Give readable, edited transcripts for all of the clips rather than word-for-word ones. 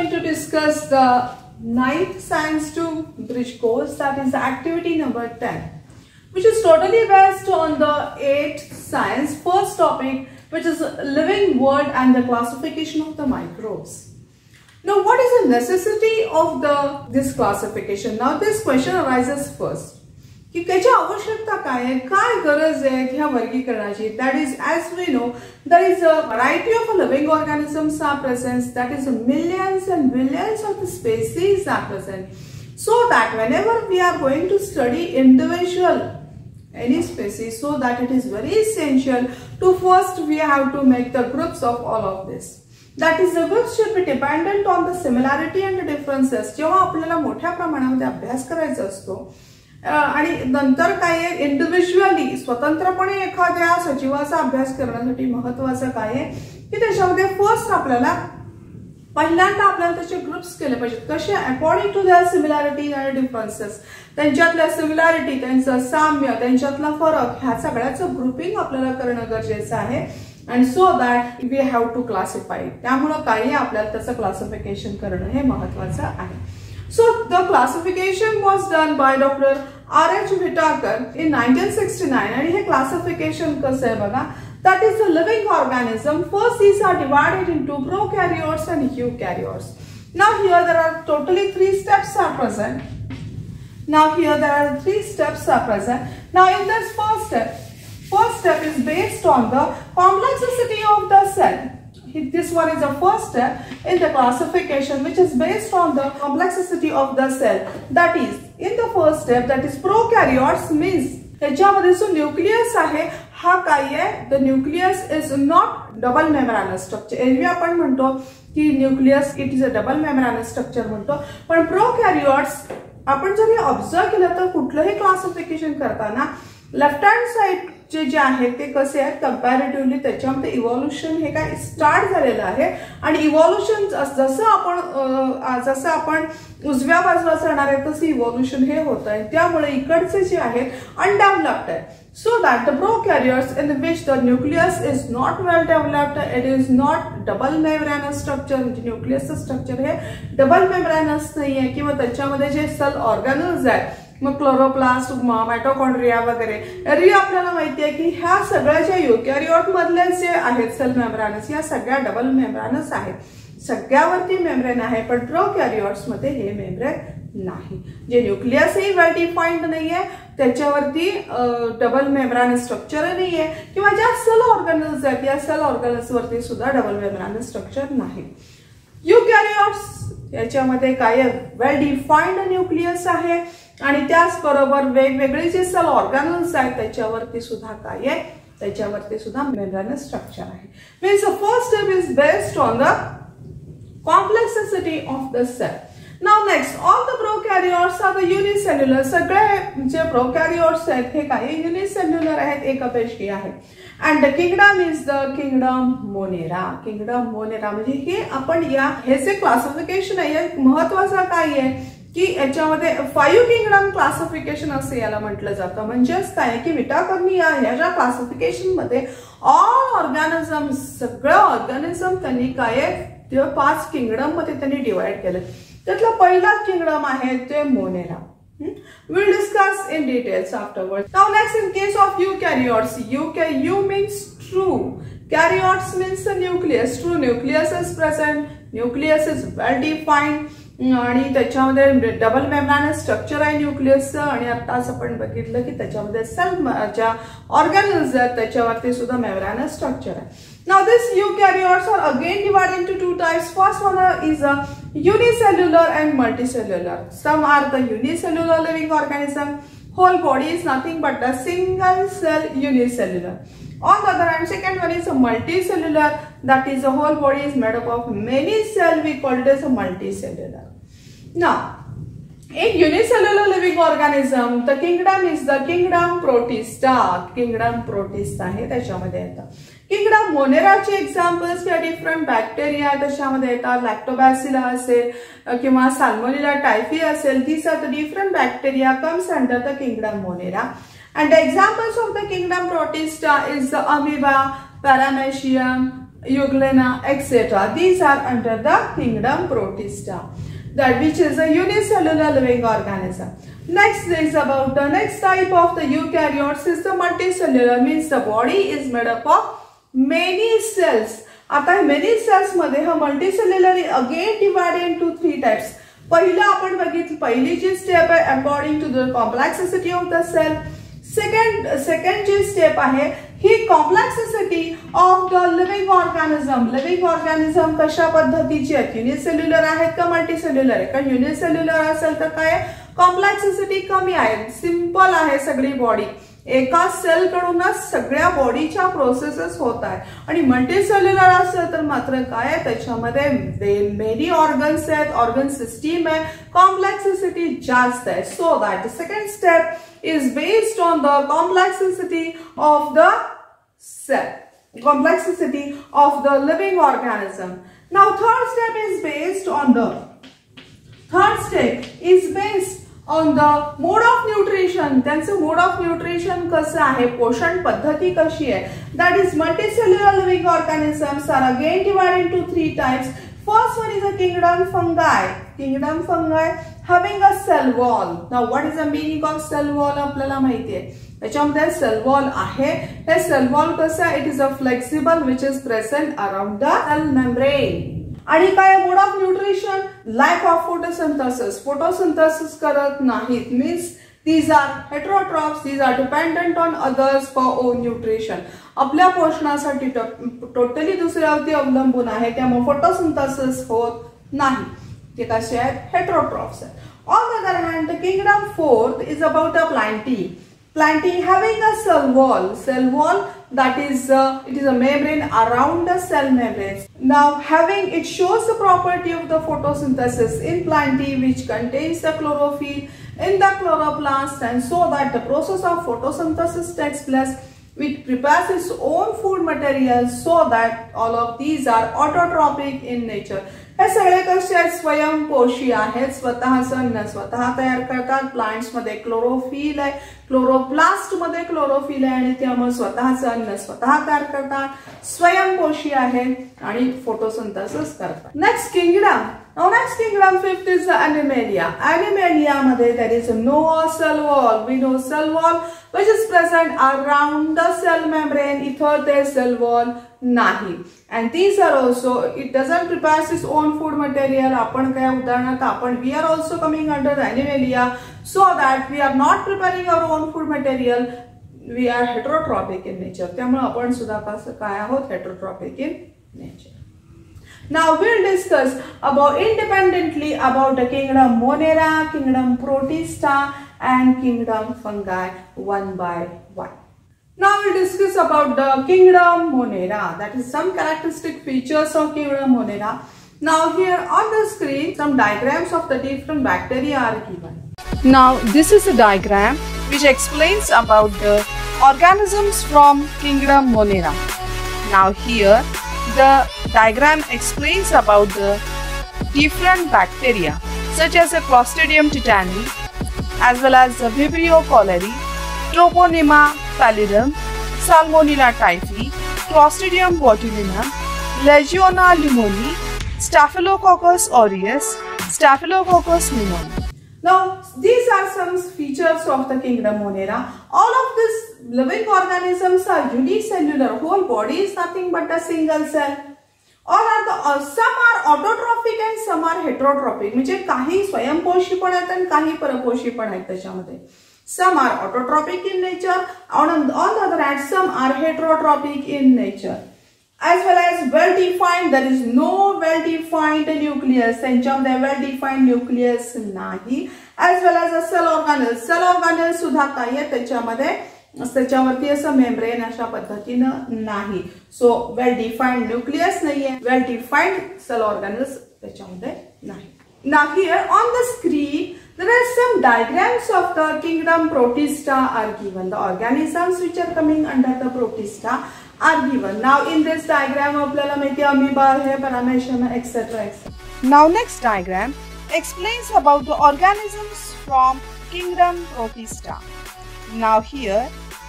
going to discuss the 9th Science 2 bridge course, that is activity number 10, which is totally based on the 8th Science first topic, which is living world and the classification of the microbes. Now, what is the necessity of this classification? Now, this question arises first. कि त्याची आवश्यकता काय आहे, काय गरज आहे ह्या वर्गीकरणाची? That is, as we know, there is a variety of living organisms are present. That is, millions and billions of the species are present. So that whenever we are going to study individual any species, so that it is very essential to first we have to make the groups of all of this. That is, the groups should be dependent on the similarity and the differences. जेव्हा आपल्याला मोठ्या प्रमाणामध्ये अभ्यास करायचा असतो आणि नंतर काय आहे, इंडिव्हिज्युअली स्वतंत्रपणे एखाद्या सजीवाचा अभ्यास करण्यासाठी महत्त्वाचं काय आहे की त्याच्यामध्ये फर्स्ट आपल्याला पहिल्यांदा आपल्याला त्याचे ग्रुप्स केले पाहिजेत. कसे? According to their similarity and differences. त्यांच्यातल्या सिमिलॅरिटी, त्यांचं साम्य, त्यांच्यातला फरक ह्या सगळ्याचं ग्रुपिंग आपल्याला करणं गरजेचं आहे. And so that we have to classify. त्यामुळे काही आपल्याला त्याचं क्लासिफिकेशन करणं हे महत्त्वाचं आहे. So the classification was done by Dr. R.H. Whitaker in 1969, and hey classification कसं आहे बघा. That is the living organism. First, these are divided into prokaryotes and eukaryotes. Now here there are totally 3 steps are present. Now here there are 3 steps are present. Now in this first step is based on the complexity of the cell. This one is the first step in the classification, which is based on the complexity of the cell. That is, in the first step, that is prokaryotes, means त्याच्यामध्ये जो nucleus आहे हा काय आहे, the nucleus is not double membranous structure. एरवी आपण म्हणतो की nucleus it is a double membranous structure म्हणतो, पण प्रोकॅरियोट्स आपण जर हे ऑब्झर्व केलं तर कुठलंही क्लासिफिकेशन करताना लेफ्ट हँड साइड जे आहेत ते कसे आहेत, कंपॅरेटिव्हली त्याच्यामध्ये इव्हॉल्युशन हे काय स्टार्ट झालेलं आहे. आणि इव्हॉल्युशन जसं आपण उजव्या बाजूला जाणार आहे तसं इव्हॉल्युशन हे होत आहे. त्यामुळे इकडचे जे आहेत अनडेव्हलप्ड आहे. So that the prokaryotes in which the nucleus is not well developed, it is not double membranous structure. न्यूक्लियसचं स्ट्रक्चर हे डबल मेम्ब्रेनस नाहीये किंवा त्याच्यामध्ये जे सेल ऑर्गॅनल्स आहेत, मग क्लोरोप्लास्ट, मायटोकॉन्ड्रिया वगैरे, एरवी आपल्याला माहिती आहे की ह्या सगळ्या ज्या युकॅरियोट मधले जे आहेत सेल मेम्ब्रेनस, या सगळ्या डबल मेम्ब्रेनस आहेत. सगळ्यावरती मेम्ब्रेन आहे, पण प्रोकॅरियोट्स मध्ये हे मेम्ब्रेन नाही. जे न्यूक्लियसही वेल डिफाइंड नाहीये, त्याच्यावरती डबल मेम्ब्रेनस स्ट्रक्चर नाहीये, किंवा ज्या सेल ऑर्गॅनल्स आहेत या सेल ऑर्गॅनल्स वरती सुद्धा डबल मेम्ब्रेनस स्ट्रक्चर नाही. युकॅरियोट्स याच्यामध्ये काय वेल डिफाइंड न्यूक्लियस आहे आणि त्याचबरोबर वेगवेगळे जे सेल ऑर्गॅनल्स आहेत त्याच्यावरती सुद्धा काय आहे, त्याच्यावरती सुद्धा मेम्ब्रेनस स्ट्रक्चर आहे. Means the first step is based on the complexity of the cell. Now next, all the prokaryotes are the unicellular. सगळे जे प्रोकॅरियोट्स आहेत हे काय युनिसेल्युलर आहेत, एकपेशीय आहेत. And the kingdom is the kingdom Monera. Kingdom Monera म्हणजे हे आपण हे जे classification आहे महत्वाचं काय आहे की याच्यामध्ये 5 किंगडम क्लासिफिकेशन असं याला म्हटलं जातं. म्हणजेच काय की विटाकरनी ह्या ज्या क्लासिफिकेशन मध्ये ऑल ऑर्गॅनिझम, सगळं ऑर्गॅनिझम त्यांनी काय ते 5 किंगडम मध्ये त्यांनी डिवाइड केलं. त्यातला पहिला किंगडम आहे ते Monera. We'll discuss in details afterwards. Now next, in case of eukaryotes, U means true. Karyotes means the nucleus. True nucleus is present. Nucleus is well defined. आणि त्याच्यामध्ये डबल मेम्ब्रेनस स्ट्रक्चर आहे न्यूक्लियसचं. आणि आताच आपण बघितलं की त्याच्यामध्ये सेल ज्या ऑर्गॅनल्स आहेत त्याच्यावरती सुद्धा मेम्ब्रेनस स्ट्रक्चर आहे. Now this eukaryotes are again divided into 2 types. First one is a unicellular and multicellular. Some are the unicellular living organism. Whole body is nothing but the single cell unicellular. On the other hand, second one is a multicellular. That is, the whole body is made up of many cells. We call it as a multicellular. Now, in unicellular living organism, the kingdom is the kingdom Protista. Kingdom Protista हे त्याच्यामध्ये येतं. Kingdom मोनेराचे examples किंवा different bacteria त्याच्यामध्ये येतात. लॅक्टोबॅसिला असेल किंवा salmonella typhi असेल, these are the different bacteria comes under the kingdom Monera. And the examples of the kingdom Protista is the amoeba, paramecium, Euglena, etc. These are under the kingdom Protista, that which is a unicellular living organism. Next is about the next type of the eukaryotes is the multicellular, means the body is made up of many cells. आता many cells मध्ये हा multicellular again divided into 3 types. पहिला आपण बघितलं, पहिली जी step आहे according to the complexity of the cell. Second जी स्टेप आहे ही complexity of the living organism. Living organism कशा पद्धतीची आहेत, युनिसेल्युलर आहेत का मल्टीसेल्युलर आहे. कारण युनिसेल्युलर असेल तर काय कॉम्प्लेक्सिटी कमी आहे, सिंपल आहे सगळी बॉडी, एका सेल कडूनच सगळ्या बॉडीच्या प्रोसेसेस होत आहेत. आणि मल्टीसेल्युलर असेल तर मात्र काय त्याच्यामध्ये मेनी ऑर्गन्स आहेत, ऑर्गन सिस्टीम आहे, कॉम्प्लेक्सिटी जास्त आहे. So that the second step is based on the complexity of the cell, complexity of the living organism. Now third step is based on the mode of nutrition. त्यांचं mode of nutrition कसं आहे, पोषण पद्धती कशी आहे. That is multicellular living organisms are again divided into 3 types. First one is a kingdom fungi. Kingdom fungi having a cell wall. Now what is the meaning of cell wall आपल्याला माहिती आहे. त्याच्यामध्ये सेल वॉल आहे. हे cell wall कसं आहे, it is a flexible which is present around the cell membrane. आणि काय mode of nutrition, lack of photosynthesis, photosynthesis करत नाहीत, means these are heterotrophs, these are dependent on others for own nutrition. आपल्या पोषणासाठी totally दुसऱ्यावरती अवलंबून आहे, त्यामुळे photosynthesis होत नाही. ते कसे आहेत, हेटेरोट्रॉफ्स आहेत. On the other hand, the kingdom fourth is about a plantae. Plantae having a cell wall that is it is a membrane around the cell membrane. Now it shows the property of the photosynthesis in plantae, which contains the chlorophyll in the chloroplast, and so that the process of photosynthesis takes place, which prepares its own food materials, so that all of these are autotrophic in nature. हे सगळे कसे आहेत, स्वयंपोषी आहेत, स्वतःच अन्न स्वतः तयार करतात. Plants मध्ये क्लोरोफिल आहे, क्लोरोप्लास्ट मध्ये क्लोरोफिल आहे, आणि त्यामुळे स्वतःच अन्न स्वतः तयार करतात, स्वयंपोषी आहेत आणि फोटोसिंथेसिस करतात. Next kingdom fifth is the animalia. Animalia मध्ये there is no cell wall. We know cell wall which is present around the cell membrane. इथं ते cell wall नाही. And these are also, it doesn't prepare its own food material. आपण काय उदाहरणार्थ आपण we are also coming under the animalia, so that we are not preparing our own food material. We are heterotrophic in nature. त्यामुळे आपण सुद्धा काय आहोत, heterotrophic in nature. Now we'll discuss independently about the kingdom Monera, kingdom Protista, and kingdom Fungi one by one. Now we'll discuss about the kingdom Monera. That is some characteristic features of kingdom Monera. Now here on the screen some diagrams of the different bacteria are given. Now this is a diagram which explains about the organisms from kingdom Monera. Now here the diagram explains about the different bacteria such as the Clostridium tetani, as well as the Vibrio cholerae, Troponema pallidum, Salmonella typhi, Clostridium botulinum, Legionella pneumoniae, Staphylococcus aureus, Staphylococcus pneumoniae. Now these are some features of the kingdom Monera. All of these living organisms are unicellular. Whole body is nothing but a single cell. Some are autotrophic and some are heterotrophic. म्हणजे काही स्वयंपोषी पण आहेत आणि काही परपोषी पण आहेत त्याच्यामध्ये. Some are autotrophic in nature, on the other hand some are heterotrophic in nature. As well as well defined, there is no well defined nucleus. त्यांच्यामध्ये well defined nucleus नाही. As well as a cell organelle सुद्धा काही आहे त्याच्यावरती असं membrane अशा पद्धतीनं नाही. सो वेल डिफाइंड न्यूक्लियस नाहीये, वेल डिफाइंड सेल ऑर्गॅनल्स त्याच्यामध्ये नाही. Now here on the screen there are some diagrams of the kingdom Protista are given. The organisms which are coming under the Protista are given. Now in this diagram आपल्याला माहिती आहे amoeba आहे, paramecium etc. Now next diagram explains about the organisms from kingdom Protista. Now here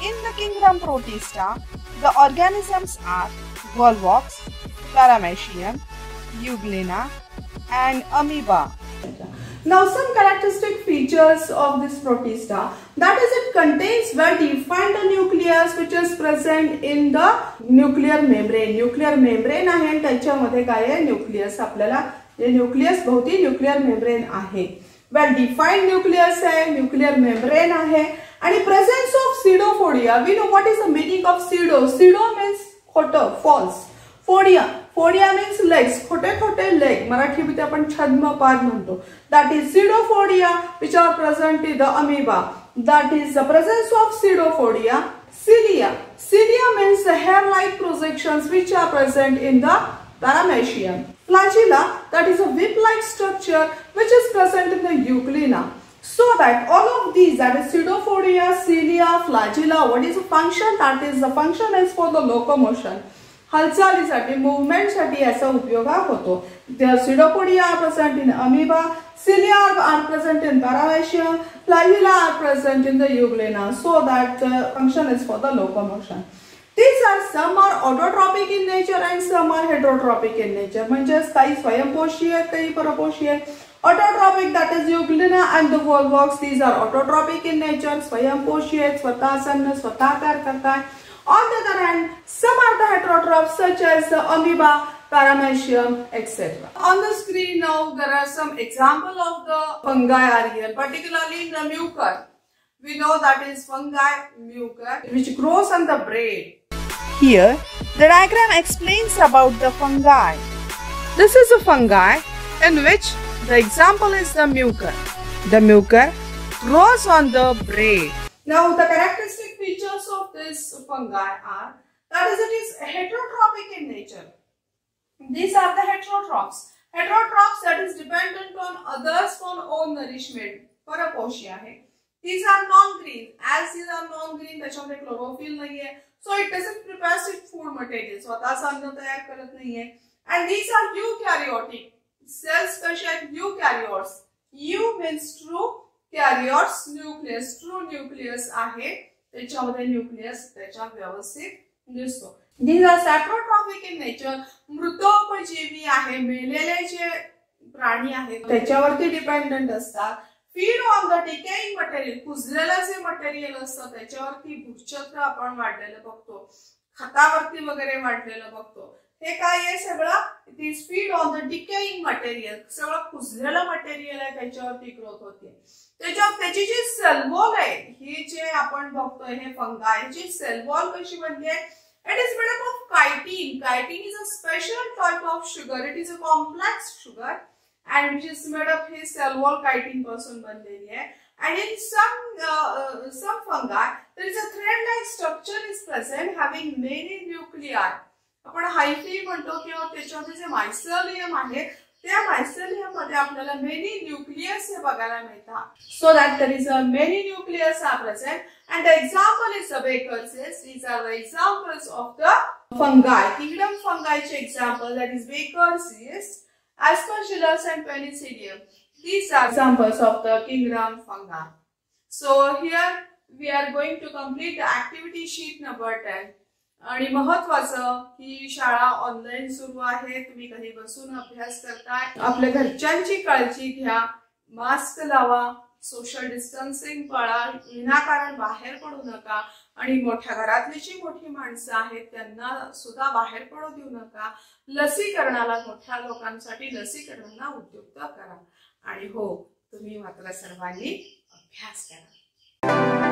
in the kingdom Protista the organisms are volvox, paramecium, euglena, and amoeba. Now some characteristic features of this protista, that is it contains well-defined nucleus which is present in the nuclear membrane. Nuclear membrane आहे आणि त्याच्यामध्ये काय आहे nucleus आपल्याला जे nucleus भोवती nuclear membrane आहे. Well defined nucleus आहे, न्यूक्लियर मेम्ब्रेन आहे आणि presence of pseudopodia. We know what is the meaning of pseudo. Pseudo means खोटं, false. Podia, podia means legs, खोटे खोटे लेग. मराठीमध्ये आपण छद्मपाद म्हणतो. That is pseudopodia which are present in the amoeba. That is the presence of pseudopodia. Cilia, cilia means the hair-like projections which are present in the paramecium. Flagella, that is a whip-like structure which is present in the euglena. So that all of these, that is pseudopodia, cilia, flagella, what is the function? That is the function is for the locomotion. हालचालीसाठी मूवमेंटसाठी याचा उपयोग होतो. The pseudopodia are present in amoeba, cilia are present in paramecium, flagella are present in the euglena, so that the function is for the locomotion. These are some are autotrophic in nature and some are heterotrophic in nature. म्हणजेच काही स्वयंपोषीय काही परपोषीय. Autotrophic, that is euglena and the volvox, these are autotrophic in nature. स्वयंपोषीय, स्वतः अन्न स्वतः तयार करतात. On the other hand, some are the heterotrophs such as the amoeba, paramecium, etc. On the screen now there are some example of the fungi are here, particularly in the mucor. We know that is fungi, mucor, which grows on the braid. Here, the diagram explains about the fungi. This is a fungi in which the example is the mucor. The mucor grows on the braid. Now the characteristic features of this fungi are that is it is heterotrophic in nature. These are the heterotrophs. Heterotrophs that is dependent on others for own nourishment. Paraposhi आहे. These are non-green. As these are non-green, त्याच्यामध्ये chlorophyll नाहीये. So it doesn't prepare its food material. स्वतःच अन्न तयार करत नाहीये. And these are eukaryotic. Cells कसे आहेत eukaryotes. Eu means true. Karyotes, nucleus, true nucleus आहे त्याच्यामध्ये न्यूक्लियस त्याच्या व्यवस्थित दिसतो. These are saprotrophic in nature. मृतोपजीवी आहे, मेलेले जे प्राणी आहेत त्याच्यावरती डिपेंडंट असतात. Feed on the decaying material, कुजलेलं जे मटेरियल असतं त्याच्यावरती भूक्षत्र आपण वाढलेलं बघतो, खतावरती वगैरे वाढलेलं बघतो. हे काय आहे सगळं? It is feed on the decaying material. सगळं कुजलेलं मटेरियल आहे त्याच्यावरती ग्रोथ होते. त्याची जी सेल वॉल आहे ही जे आपण बघतोय हे फंगाई ची सेल वॉल कशी बनली आहे? It is made up of chitin. Chitin is a special type of sugar. It is a complex sugar and which is made up his cell wall chitin पासून बनलेली आहे. And in some fungi there is a thread-like structure is present having many nuclei. आपण हायफी म्हणतो किंवा त्याच्यामध्ये जे mycelium आहे त्या mycelium मध्ये आपल्याला मेनी न्यूक्लियस हे बघायला मिळतात. So that there is a many nucleus are present and the example is the Baker's yeast. These are the examples of the fungi. Kingdom fungi चे example that is Baker's yeast, Aspergillus and Penicillium. These are examples of the kingdom fungi. So here we are going to complete the activity sheet number 10. आणि महत्त्वाचं ही शाळा online सुरू आहे. तुम्ही घरी बसून अभ्यास करताय. आपल्या घरच्यांची काळजी घ्या, मास्क लावा, सोशल डिस्टन्सिंग पाळा, विनाकारण बाहेर पडू नका आणि मोठ्या घरातली जी मोठी माणसं आहेत त्यांना सुद्धा बाहेर पडू देऊ नका. लसीकरणाला मोठ्या लोकांसाठी लसीकरणाला उद्युक्त करा आणि हो तुम्ही मात्र सर्वांनी अभ्यास करा.